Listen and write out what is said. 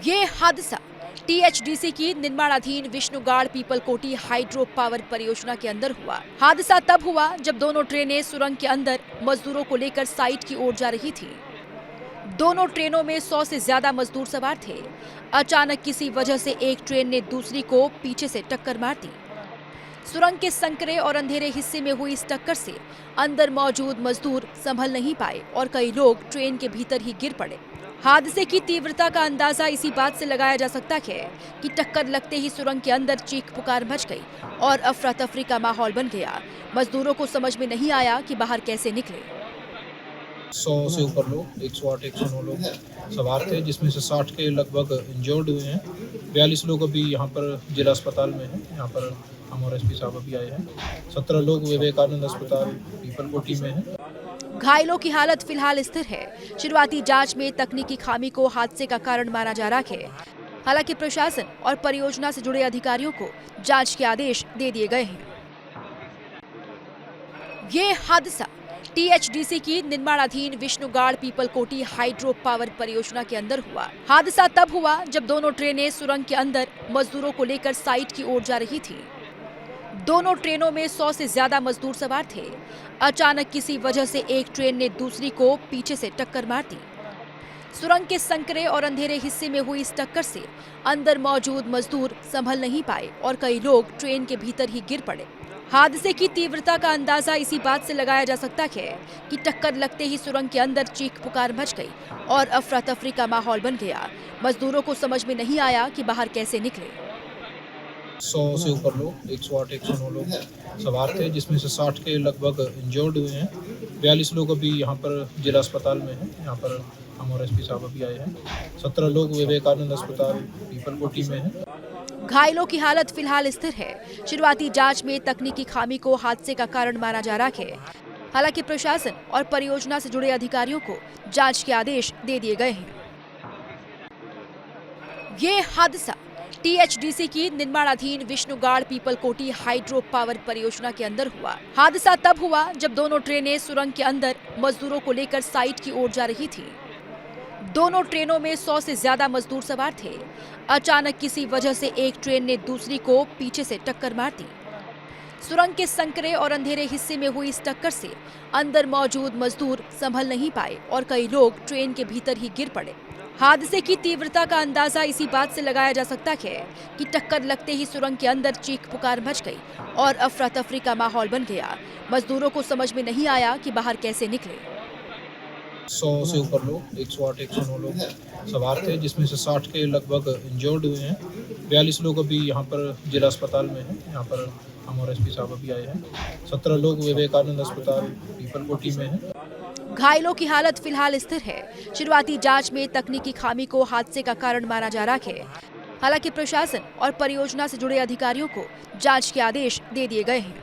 ये हादसा टीएचडीसी की निर्माणाधीन विष्णुगाड़ पीपलकोटी हाइड्रो पावर परियोजना के अंदर हुआ। हादसा तब हुआ जब दोनों ट्रेनें सुरंग के अंदर मजदूरों को लेकर साइट की ओर जा रही थी। दोनों ट्रेनों में 100 से ज्यादा मजदूर सवार थे। अचानक किसी वजह से एक ट्रेन ने दूसरी को पीछे से टक्कर मार दी। सुरंग के संकरे और अंधेरे हिस्से में हुई इस टक्कर से अंदर मौजूद मजदूर संभल नहीं पाए और कई लोग ट्रेन के भीतर ही गिर पड़े। हादसे की तीव्रता का अंदाजा इसी बात से लगाया जा सकता है कि टक्कर लगते ही सुरंग के अंदर चीख पुकार मच गई और अफरा तफरी का माहौल बन गया। मजदूरों को समझ में नहीं आया कि बाहर कैसे निकले। 100 से ऊपर लोग 108 109 लोग सवार थे, जिसमें से 60 के लगभग इंजर्ड हुए हैं। 42 लोग अभी यहाँ पर जिला अस्पताल में हैं। यहाँ पर हमारे एसपी साहब अभी आए हैं। 17 लोग विवेकानंद अस्पताल पीपलकोटी में हैं। घायलों की हालत फिलहाल स्थिर है। शुरुआती जांच में तकनीकी खामी को हादसे का कारण माना जा रहा है। हालांकि प्रशासन और परियोजना से जुड़े अधिकारियों को जांच के आदेश दे दिए गए हैं। ये हादसा टीएचडीसी की निर्माणाधीन विष्णुगाड़ पीपलकोटी हाइड्रो पावर परियोजना के अंदर हुआ। हादसा तब हुआ जब दोनों ट्रेनें सुरंग के अंदर मजदूरों को लेकर साइट की ओर जा रही थी। दोनों ट्रेनों में 100 से ज्यादा मजदूर सवार थे। अचानक किसी वजह से एक ट्रेन ने दूसरी को पीछे से टक्कर मार दी। सुरंग के संकरे और अंधेरे हिस्से में हुई इस टक्कर से अंदर मौजूद मजदूर संभल नहीं पाए और कई लोग ट्रेन के भीतर ही गिर पड़े। हादसे की तीव्रता का अंदाजा इसी बात से लगाया जा सकता है कि टक्कर लगते ही सुरंग के अंदर चीख पुकार मच गई और अफरा तफरी का माहौल बन गया। मजदूरों को समझ में नहीं आया कि बाहर कैसे निकले। 100 से ऊपर लोग 108 109 लोग सवार थे, जिसमें से 60 के लगभग इंजर्ड हुए हैं। 42 लोग अभी यहाँ पर जिला अस्पताल में हैं। यहाँ पर हमारे एसपी साहब अभी आए हैं। 17 लोग विवेकानंद अस्पताल पीपलकोटी में हैं। घायलों की हालत फिलहाल स्थिर है। शुरुआती जांच में तकनीकी खामी को हादसे का कारण माना जा रहा है। हालांकि प्रशासन और परियोजना से जुड़े अधिकारियों को जांच के आदेश दे दिए गए हैं। ये हादसा टीएचडीसी की निर्माणाधीन विष्णुगाड़ पीपलकोटी हाइड्रो पावर परियोजना के अंदर हुआ। हादसा तब हुआ जब दोनों ट्रेनें सुरंग के अंदर मजदूरों को लेकर साइट की ओर जा रही थी। दोनों ट्रेनों में 100 से ज्यादा मजदूर सवार थे। अचानक किसी वजह से एक ट्रेन ने दूसरी को पीछे से टक्कर मार दी। सुरंग के संकरे और अंधेरे हिस्से में हुई इस टक्कर से अंदर मौजूद मजदूर संभल नहीं पाए और कई लोग ट्रेन के भीतर ही गिर पड़े। हादसे की तीव्रता का अंदाजा इसी बात से लगाया जा सकता है कि टक्कर लगते ही सुरंग के अंदर चीख पुकार मच गई और अफरा तफरी का माहौल बन गया। मजदूरों को समझ में नहीं आया कि बाहर कैसे निकले। 100 से ऊपर लोग 108 109 लोग सवार थे, जिसमें से 60 के लगभग इंजर्ड हुए हैं। 42 लोग अभी यहाँ पर जिला अस्पताल में हैं। यहाँ पर हमारे एसपी साहब अभी आए हैं। 17 लोग विवेकानंद अस्पताल पीपलकोटी में हैं। घायलों की हालत फिलहाल स्थिर है। शुरुआती जांच में तकनीकी खामी को हादसे का कारण माना जा रहा है। हालांकि प्रशासन और परियोजना से जुड़े अधिकारियों को जांच के आदेश दे दिए गए हैं।